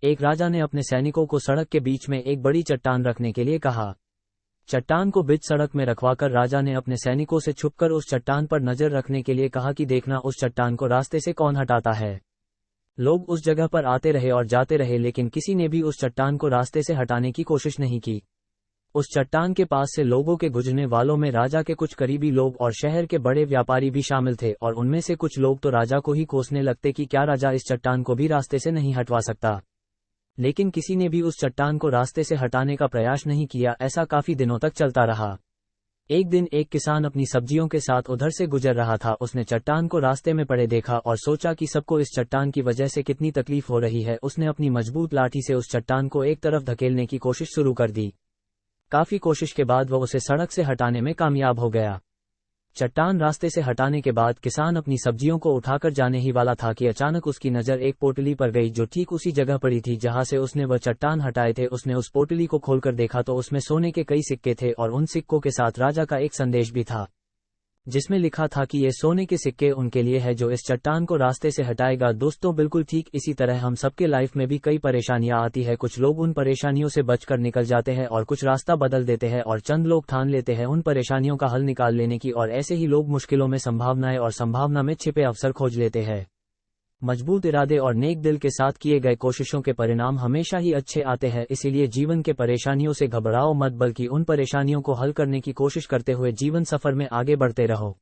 एक राजा ने अपने सैनिकों को सड़क के बीच में एक बड़ी चट्टान रखने के लिए कहा। चट्टान को बीच सड़क में रखवाकर राजा ने अपने सैनिकों से छुपकर उस चट्टान पर नजर रखने के लिए कहा कि देखना उस चट्टान को रास्ते से कौन हटाता है। लोग उस जगह पर आते रहे और जाते रहे, लेकिन किसी ने भी उस चट्टान को रास्ते से हटाने की कोशिश नहीं की। उस चट्टान के पास से लोगों के गुजरने वालों में राजा के कुछ करीबी लोग और शहर के बड़े व्यापारी भी शामिल थे, और उनमें से कुछ लोग तो राजा को ही कोसने लगते कि क्या राजा इस चट्टान को भी रास्ते से नहीं हटवा सकता। लेकिन किसी ने भी उस चट्टान को रास्ते से हटाने का प्रयास नहीं किया। ऐसा काफी दिनों तक चलता रहा। एक दिन एक किसान अपनी सब्जियों के साथ उधर से गुजर रहा था। उसने चट्टान को रास्ते में पड़े देखा और सोचा कि सबको इस चट्टान की वजह से कितनी तकलीफ हो रही है। उसने अपनी मजबूत लाठी से उस चट्टान को एक तरफ धकेलने की कोशिश शुरू कर दी। काफी कोशिश के बाद वह उसे सड़क से हटाने में कामयाब हो गया। चट्टान रास्ते से हटाने के बाद किसान अपनी सब्जियों को उठाकर जाने ही वाला था कि अचानक उसकी नजर एक पोटली पर गई जो ठीक उसी जगह पड़ी थी जहां से उसने वह चट्टान हटाए थे। उसने उस पोटली को खोलकर देखा तो उसमें सोने के कई सिक्के थे और उन सिक्कों के साथ राजा का एक संदेश भी था, जिसमें लिखा था कि ये सोने के सिक्के उनके लिए है जो इस चट्टान को रास्ते से हटाएगा। दोस्तों, बिल्कुल ठीक इसी तरह हम सबके लाइफ में भी कई परेशानियां आती है। कुछ लोग उन परेशानियों से बचकर निकल जाते हैं और कुछ रास्ता बदल देते हैं, और चंद लोग ठान लेते हैं उन परेशानियों का हल निकाल लेने की, और ऐसे ही लोग मुश्किलों में संभावनाएं और संभावना में छिपे अवसर खोज लेते हैं। मजबूत इरादे और नेक दिल के साथ किए गए कोशिशों के परिणाम हमेशा ही अच्छे आते हैं। इसीलिए जीवन के परेशानियों से घबराओ मत, बल्कि उन परेशानियों को हल करने की कोशिश करते हुए जीवन सफर में आगे बढ़ते रहो।